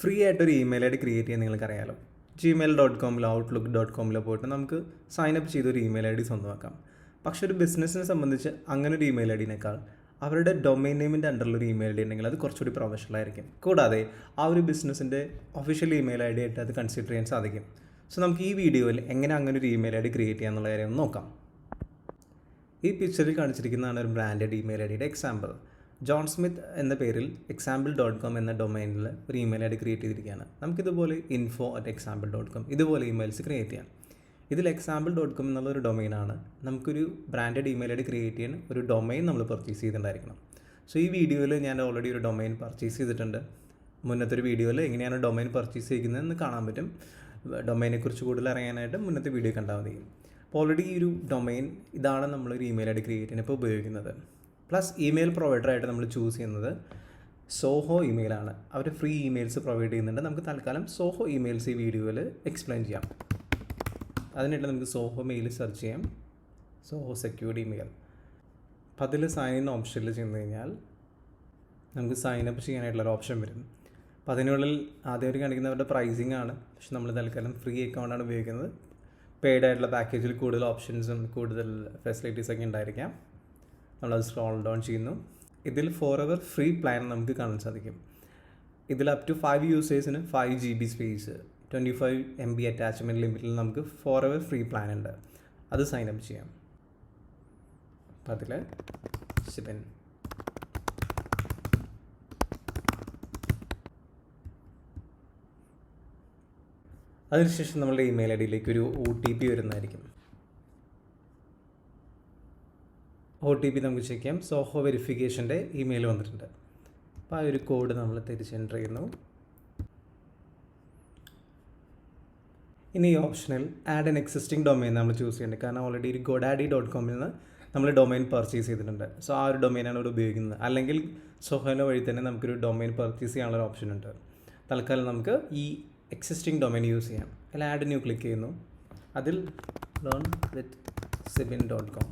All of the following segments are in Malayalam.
ഫ്രീ ആയിട്ടൊരു ഇമെയിൽ ഐ ഡി ക്രിയേറ്റ് ചെയ്യാൻ നിങ്ങൾക്കറിയാലോ. gmail.com outlook.com പോയിട്ട് നമുക്ക് സൈനപ്പ് ചെയ്തൊരു ഇമെയിൽ ഐ ഡി സ്വന്തമാക്കാം. പക്ഷേ ഒരു ബിസിനസ്സിനെ സംബന്ധിച്ച് അങ്ങനെ ഒരു ഇമെയിൽ ഐ ഡിനേക്കാൾ അവരുടെ ഡൊമൈൻ നെയിമിൻ്റെ അണ്ടറിലൊരു ഇമെയിൽ ഐ ഡി ഉണ്ടെങ്കിൽ അത് കുറച്ചുകൂടി പ്രൊഫഷണൽ ആയിരിക്കും. കൂടാതെ ആ ഒരു ബിസിനസ്സിൻ്റെ ഒഫീഷ്യൽ ഇമെയിൽ ഐ ഡി ആയിട്ട് അത് കൺസിഡർ ചെയ്യാൻ സാധിക്കും. സോ നമുക്ക് ഈ വീഡിയോയിൽ എങ്ങനെ അങ്ങനെ ഒരു ഇമെയിൽ ഐ ഡി ക്രിയേറ്റ് ചെയ്യാന്നുള്ള കാര്യം ഒന്ന് നോക്കാം. ഈ പിക്ചറിൽ കാണിച്ചിരിക്കുന്നതാണ് ഒരു ബ്രാൻഡഡ് ഇമെയിൽ ഐ ഡിയുടെ എക്സാമ്പിൾ. ജോൺ സ്മിത്ത് എന്ന പേരിൽ example.com എന്ന ഡൊമൈനിൽ ഒരു ഇമെയിൽ ഐ ഡി ക്രിയേറ്റ് ചെയ്തിരിക്കുകയാണ്. നമുക്കിതുപോലെ info@example.com ഇതുപോലെ ഇമെയിൽസ് ക്രിയേറ്റ് ചെയ്യാം. ഇതിൽ example.com എന്നുള്ളൊരു ഡൊമൈനാണ്. നമുക്കൊരു branded email ID create ചെയ്യാൻ ഒരു ഡൊമൈൻ നമ്മൾ പർച്ചേസ് ചെയ്തിട്ടുണ്ടായിരിക്കണം. സോ ഈ വീഡിയോയിൽ ഞാൻ ഓൾറെഡി ഒരു ഡൊമൈൻ പർച്ചേസ് ചെയ്തിട്ടുണ്ട്. മുന്നത്തെ ഒരു വീഡിയോയിൽ എങ്ങനെയാണ് ഡൊമൈൻ പർച്ചേസ് ചെയ്യുന്നതെന്ന് കാണാൻ പറ്റും. ഡൊമൈനെക്കുറിച്ച് കൂടുതൽ അറിയാനായിട്ട് മുന്നത്തെ വീഡിയോ കണ്ടാൽ മതി. അപ്പോൾ ഓൾറെഡി ഈ ഒരു ഡൊമൈൻ ഇതാണ് നമ്മളൊരു ഇമെയിൽ ഐ ഡി ക്രിയേറ്റ് ചെയ്യാൻ ഇപ്പോൾ ഉപയോഗിക്കുന്നത്. പ്ലസ് ഇമെയിൽ പ്രൊവൈഡറായിട്ട് നമ്മൾ ചൂസ് ചെയ്യുന്നത് സോഹോ ഇമെയിലാണ്. അവർ ഫ്രീ ഇമെയിൽസ് പ്രൊവൈഡ് ചെയ്യുന്നുണ്ട്. നമുക്ക് തൽക്കാലം സോഹോ ഇമെയിൽസ് ഈ വീഡിയോയിൽ എക്സ്പ്ലെയിൻ ചെയ്യാം. അതിനായിട്ട് നമുക്ക് സോഹോ മെയിൽ സെർച്ച് ചെയ്യാം, സോഹോ സെക്യൂർഡ് ഇമെയിൽ. അപ്പോൾ അതിൽ സൈൻ ഇൻ ഓപ്ഷനിൽ ചെന്ന് കഴിഞ്ഞാൽ നമുക്ക് സൈൻ അപ്പ് ചെയ്യാനായിട്ടുള്ളൊരു ഓപ്ഷൻ വരും. അപ്പോൾ അതിനുള്ളിൽ ആദ്യമായിട്ട് കാണിക്കുന്നവരുടെ പ്രൈസിങ് ആണ്. പക്ഷെ നമ്മൾ തൽക്കാലം ഫ്രീ അക്കൗണ്ടാണ് ഉപയോഗിക്കുന്നത്. പെയ്ഡ് ആയിട്ടുള്ള പാക്കേജിൽ കൂടുതൽ ഓപ്ഷൻസും കൂടുതൽ ഫെസിലിറ്റീസൊക്കെ ഉണ്ടായിരിക്കാം. നമ്മളത് സ്ക്രോൾ ഡൗൺ ചെയ്യുന്നു. ഇതിൽ 4 hour ഫ്രീ പ്ലാൻ നമുക്ക് കാണാൻ സാധിക്കും. ഇതിൽ അപ് ടു 5 യൂസേഴ്സിന് 5 GB സ്പേസ്, 25 MB അറ്റാച്ച്മെൻറ്റ് ലിമിറ്റിൽ നമുക്ക് 4 hour ഫ്രീ പ്ലാൻ ഉണ്ട്. അത് സൈൻ അപ്പ് ചെയ്യാം. അപ്പം അതിൽ സിബിൻ അതിനുശേഷം നമ്മളുടെ ഇമെയിൽ ഐ ഡിയിലേക്ക് ഒരു OTP വരുന്നതായിരിക്കും. OTP നമുക്ക് ചെക്ക് ചെയ്യാം. സോഹോ വെരിഫിക്കേഷൻ്റെ ഇമെയിൽ വന്നിട്ടുണ്ട്. അപ്പോൾ ആ ഒരു കോഡ് നമ്മൾ തിരിച്ച് എൻ്റർ ചെയ്യുന്നു. ഇനി ഈ ഓപ്ഷനിൽ ആഡ് ആൻ എക്സിസ്റ്റിംഗ് ഡൊമൈൻ നമ്മൾ ചൂസ് ചെയ്യേണ്ടത്. കാരണം ഓൾറെഡി ഒരു Godaddy.com നിന്ന് നമ്മൾ ഡൊമൈൻ പർച്ചേസ് ചെയ്തിട്ടുണ്ട്. സോ ആ ഒരു ഡൊമൈനാണ് ഇവിടെ ഉപയോഗിക്കുന്നത്. അല്ലെങ്കിൽ സോഹോൻ്റെ വഴി തന്നെ നമുക്കൊരു ഡൊമൈൻ പർച്ചേസ് ചെയ്യാനുള്ളൊരു ഓപ്ഷൻ ഉണ്ട്. തൽക്കാലം നമുക്ക് ഈ എക്സിസ്റ്റിംഗ് ഡൊമൈൻ യൂസ് ചെയ്യാം. അതിൽ ആഡ് ന്യൂ ക്ലിക്ക് ചെയ്യുന്നു. അതിൽ learn with sibin.com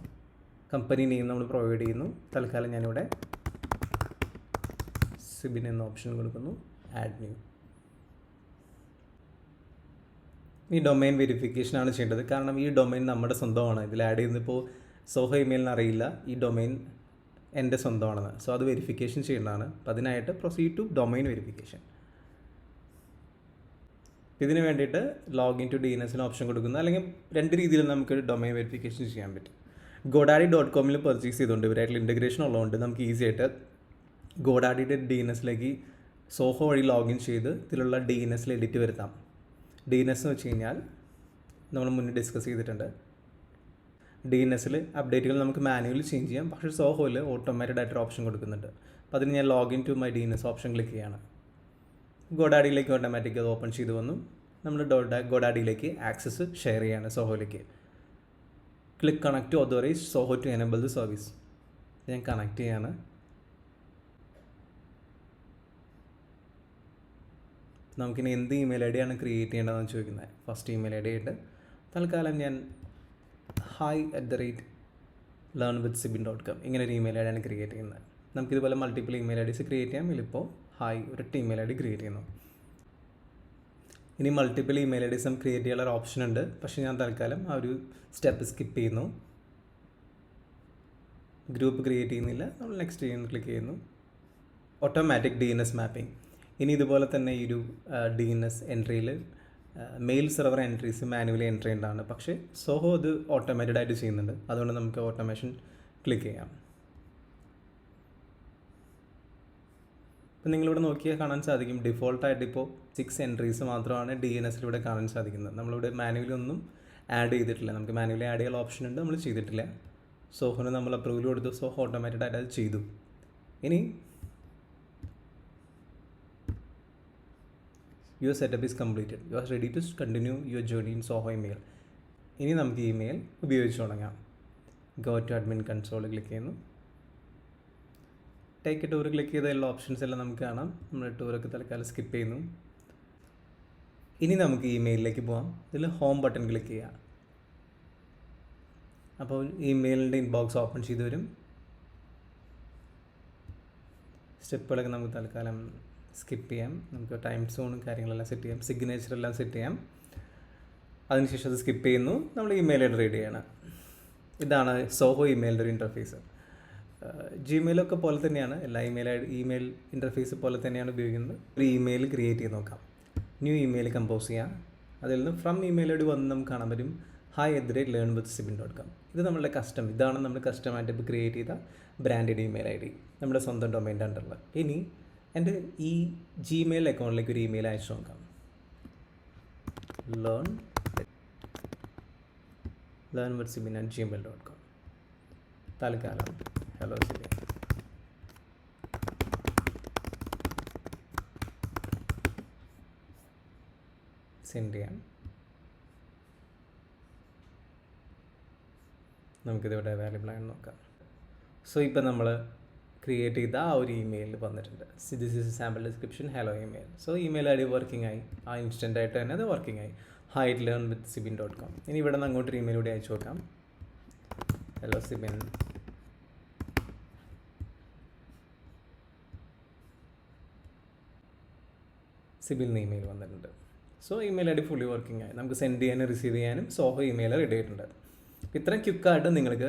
company name നമ്മൾ പ്രൊവൈഡ് ചെയ്യുന്നു. തൽക്കാലം ഞാനിവിടെ സിബിൻ എന്ന ഓപ്ഷൻ കൊടുക്കുന്നു. Add new. ഈ ഡൊമൈൻ വെരിഫിക്കേഷനാണ് ചെയ്യേണ്ടത്. കാരണം ഈ ഡൊമൈൻ നമ്മുടെ സ്വന്തമാണ്. ഇതിൽ ആഡ് ചെയ്യുന്നപ്പോൾ സോഹോ ഇമെയിലിന് അറിയില്ല ഈ ഡൊമൈൻ എൻ്റെ സ്വന്തമാണെന്ന്. സോ അത് വെരിഫിക്കേഷൻ ചെയ്യേണ്ടതാണ്. അപ്പോൾ അതിനായിട്ട് പ്രൊസീഡ് ടു ഡൊമൈൻ വെരിഫിക്കേഷൻ. ഇതിന് വേണ്ടിയിട്ട് ലോഗിൻ ടു DNS ഓപ്ഷൻ കൊടുക്കുന്നു. അല്ലെങ്കിൽ 2 രീതിയിൽ നമുക്ക് ഡൊമൈൻ വെരിഫിക്കേഷൻ ചെയ്യാൻ പറ്റും. Godaddy.com പർച്ചേസ് ചെയ്തുകൊണ്ട് ഇവരായിട്ടുള്ള ഇൻറ്റഗ്രേഷൻ ഉള്ളതുകൊണ്ട് നമുക്ക് ഈസി ആയിട്ട് ഗോഡാഡിയുടെ DNS സോഹോ വഴി ലോഗിൻ ചെയ്ത് ഇതിലുള്ള DNS എഡിറ്റ് വരുത്താം. DNS എന്ന് വെച്ച് കഴിഞ്ഞാൽ നമ്മൾ മുന്നേ ഡിസ്കസ് ചെയ്തിട്ടുണ്ട്. DNS അപ്ഡേറ്റുകൾ നമുക്ക് മാനുവലി ചേഞ്ച് ചെയ്യാം. പക്ഷേ സോഹോയിൽ ഓട്ടോമാറ്റഡ് ആയിട്ടൊരു ഓപ്ഷൻ കൊടുക്കുന്നുണ്ട്. അപ്പോൾ അതിന് ഞാൻ login to my DNS option click ചെയ്യാണ്. ഗോഡാഡിയിലേക്ക് ഓട്ടോമാറ്റിക് അത് ഓപ്പൺ ചെയ്ത് വന്നു. നമ്മൾ ഗോഡാഡിയിലേക്ക് ആക്സസ് ഷെയർ ചെയ്യാണ് സോഹോയിലേക്ക്. Click connect to authorize Zoho to enable the service. ഞാൻ കണക്ട് ചെയ്യാണ്. നമുക്കിനി എന്ത് ഇമെയിൽ ഐ ഡിയാണ് ക്രിയേറ്റ് ചെയ്യേണ്ടതെന്ന് ചോദിക്കുന്നത്. ഫസ്റ്റ് ഇമെയിൽ ഐ ഡി ആയിട്ട് തൽക്കാലം ഞാൻ hi@learnwithsibin.com ഇങ്ങനെ ഒരു ഇമെയിൽ ഐ ഡിയാണ് ക്രിയേറ്റ് ചെയ്യുന്നത്. നമുക്കിതുപോലെ multiple email IDs create ചെയ്യാം. ഇതിലിപ്പോൾ ഒരൊറ്റ ഇമെയിൽ ഐ ഡി ക്രിയേറ്റ് ചെയ്യുന്നു. ഇനി മൾട്ടിപ്പിൾ ഇമെയിൽ ഐ ഡീസും ക്രിയേറ്റ് ചെയ്യാനുള്ള ഓപ്ഷൻ ഉണ്ട്. പക്ഷേ ഞാൻ തൽക്കാലം ആ ഒരു സ്റ്റെപ്പ് സ്കിപ്പ് ചെയ്യുന്നു. ഗ്രൂപ്പ് ക്രിയേറ്റ് ചെയ്യുന്നില്ല. നമ്മൾ നെക്സ്റ്റ് ക്ലിക്ക് ചെയ്യുന്നു. Automatic DNS mapping. ഇനി ഇതുപോലെ തന്നെ ഈ ഒരു DNS എൻട്രിയിൽ mail server entries manually entry ചെയ്യേണ്ടതാണ്. പക്ഷേ സോഹോ ഇത് ഓട്ടോമാറ്റഡ് ആയിട്ട് ചെയ്യുന്നുണ്ട്. അതുകൊണ്ട് നമുക്ക് ഓട്ടോമേഷൻ ക്ലിക്ക് ചെയ്യാം. ഇപ്പം നിങ്ങളിവിടെ നോക്കിയാൽ കാണാൻ സാധിക്കും ഡിഫോൾട്ടായിട്ട് ഇപ്പോൾ 6 എൻട്രീസ് മാത്രമാണ് DNSലൂടെ കാണാൻ സാധിക്കുന്നത്. നമ്മളിവിടെ മാനുവലി ഒന്നും ആഡ് ചെയ്തിട്ടില്ല. നമുക്ക് മാനുവലി ആഡ് ചെയ്യാനുള്ള ഓപ്ഷൻ ഉണ്ട്, നമ്മൾ ചെയ്തിട്ടില്ല. സോഹോന് നമ്മൾ അപ്രൂവൽ കൊടുത്തു. സോഹോ ഓട്ടോമാറ്റഡ് ആയിട്ട് അത് ചെയ്തു. ഇനി your setup is completed, you are ready to continue your journey in Zoho email. ഇനി നമുക്ക് ഇമെയിൽ ഉപയോഗിച്ച് തുടങ്ങാം. Go to admin console click ചെയ്യുന്നു. ടേക്ക് ടൂർ ക്ലിക്ക് ചെയ്ത എല്ലാ ഓപ്ഷൻസ് എല്ലാം നമുക്ക് കാണാം. നമ്മൾ ടൂറൊക്കെ തൽക്കാലം സ്കിപ്പ് ചെയ്യുന്നു. ഇനി നമുക്ക് ഇമെയിലിലേക്ക് പോകാം. ഇതിൽ ഹോം ബട്ടൺ ക്ലിക്ക് ചെയ്യാം. അപ്പോൾ ഇമെയിലിൻ്റെ ഇൻബോക്സ് ഓപ്പൺ ചെയ്ത് വരും. സ്റ്റെപ്പുകളൊക്കെ നമുക്ക് തൽക്കാലം സ്കിപ്പ് ചെയ്യാം. നമുക്ക് ടൈം സോണും കാര്യങ്ങളെല്ലാം സെറ്റ് ചെയ്യാം, സിഗ്നേച്ചർ എല്ലാം സെറ്റ് ചെയ്യാം. അതിനുശേഷം അത് സ്കിപ്പ് ചെയ്യുന്നു. നമ്മൾ ഇമെയിൽ ഐ ഡി റെഡി ചെയ്യണം. ഇതാണ് സോഹോ ഇമെയിലിൻ്റെ ഒരു ഇൻ്റർഫേസ്. ജിമെയിലൊക്കെ പോലെ തന്നെയാണ്, എല്ലാ ഇമെയിൽ ഇൻ്റർഫേസ് പോലെ തന്നെയാണ് ഉപയോഗിക്കുന്നത്. ഒരു ഇമെയിൽ ക്രിയേറ്റ് ചെയ്ത് നോക്കാം. ന്യൂ ഇമെയിൽ കമ്പോസ് ചെയ്യാം. അതിൽ നിന്ന് ഫ്രം ഇമെയിൽ ഐ ഡി വന്ന് നമുക്ക് കാണാൻ പറ്റും hi@learnwithsibin.com. ഇത് നമ്മളുടെ ഇതാണ് നമ്മൾ കസ്റ്റമായിട്ട് ഇപ്പോൾ ക്രിയേറ്റ് ചെയ്ത ബ്രാൻഡഡ് ഇമെയിൽ ഐ ഡി, നമ്മുടെ സ്വന്തം ഡൊമൈൻ്റെ അണ്ടറിൽ. ഇനി എൻ്റെ ഈ ജിമെയിൽ അക്കൗണ്ടിലേക്ക് ഒരു ഇമെയിൽ അയച്ചു നോക്കാം. learnwithsibin@gmail.com. തൽക്കാലം ഹലോ സിബിൻ. സെൻഡ് ചെയ്യാം. നമുക്കിതിവിടെ അവൈലബിൾ ആണെന്ന് നോക്കാം. സോ ഇപ്പം നമ്മൾ ക്രിയേറ്റ് ചെയ്ത ആ ഒരു ഇമെയിൽ വന്നിട്ടുണ്ട്. This is sample description, hello email. So email I D working ആയി, ആ ഇൻസ്റ്റൻ്റ് ആയിട്ട് തന്നെ അത് വർക്കിംഗ് ആയി. hi@learnwithsibin.com. ഇനി ഇവിടെ നിന്ന് അങ്ങോട്ടൊരു ഇമെയിൽ കൂടി അയച്ചു നോക്കാം. ഹലോ സിബിൻ, സിബിൽ ഇമെയിൽ വന്നിട്ടുണ്ട്. So email I D fully working ആയി. നമുക്ക് സെൻഡ് ചെയ്യാനും റിസീവ് ചെയ്യാനും സോഹോ ഇമെയിൽ റെഡി ആയിട്ടുണ്ട്. ഇത്രയും ക്വിക്കായിട്ട് നിങ്ങൾക്ക്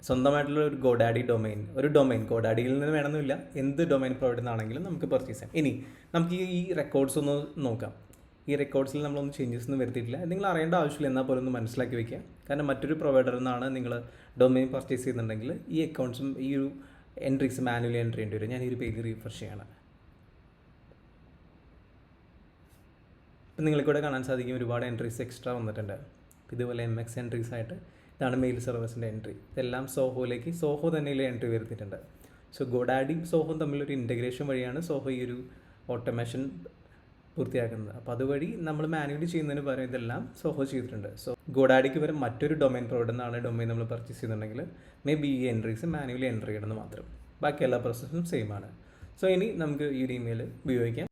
സ്വന്തമായിട്ടുള്ള ഒരു ഗോഡാഡി ഡൊമൈൻ ഗോഡാഡിയിൽ നിന്ന് വേണമെന്നില്ല, എന്ത് ഡൊമൈൻ പ്രൊവൈഡർ നിന്നാണെങ്കിലും നമുക്ക് പർച്ചേസ് ചെയ്യാം. ഇനി നമുക്ക് ഈ റെക്കോർഡ്സ് ഒന്ന് നോക്കാം. ഈ റെക്കോർഡ്സിൽ നമ്മളൊന്നും ചേഞ്ചസ് ഒന്നും വരുത്തിയിട്ടില്ല. നിങ്ങൾ അറിയേണ്ട ആവശ്യമില്ല, എന്നാൽ പോലും ഒന്ന് മനസ്സിലാക്കി വയ്ക്കുക. കാരണം മറ്റൊരു പ്രൊവൈഡറിൽ നിന്നാണ് നിങ്ങൾ ഡൊമൈൻ പർച്ചേസ് ചെയ്യുന്നുണ്ടെങ്കിൽ ഈ അക്കൗണ്ട്സും ഈ ഒരു എൻട്രീസ് മാനുവലി എൻട്രി ചെയ്യേണ്ടി വരും. ഞാൻ ഈ ഒരു പേജ് റീഫ്രഷ് ചെയ്യണം. ഇപ്പം നിങ്ങൾക്കിവിടെ കാണാൻ സാധിക്കും ഒരുപാട് എൻട്രീസ് എക്സ്ട്രാ വന്നിട്ടുണ്ട്. ഇതുപോലെ MX എൻട്രീസ് ആയിട്ട് ഇതാണ് മെയിൽ സർവീസിൻ്റെ എൻട്രി. ഇതെല്ലാം സോഹോ തന്നെയുള്ള എൻട്രി വരുത്തിയിട്ടുണ്ട്. സോ ഗോഡാഡിയും സോഹോയും തമ്മിലൊരു ഇൻറ്റഗ്രേഷൻ വഴിയാണ് സോഹോ ഈ ഒരു ഓട്ടോമേഷൻ പൂർത്തിയാക്കുന്നത്. അപ്പോൾ അതുവഴി നമ്മൾ മാനുവലി ചെയ്യുന്നതിന് പകരം ഇതെല്ലാം സോഹോ ചെയ്തിട്ടുണ്ട്. സോ ഗോഡാഡിക്ക് പകരം മറ്റൊരു ഡൊമൈൻ പ്രൊവൈഡർ നിന്നാണ് ഡൊമൈൻ നമ്മൾ പർച്ചേസ് ചെയ്യുന്നുണ്ടെങ്കിൽ മേ ബി ഈ എൻട്രീസ് മാനുവലി എൻട്രി ചെയ്യണമെന്ന് മാത്രം. ബാക്കി എല്ലാ പ്രോസസ്സും സെയിം ആണ്. സോ ഇനി നമുക്ക് ഈ ഒരു ഇമെയിൽ ഉപയോഗിക്കാം.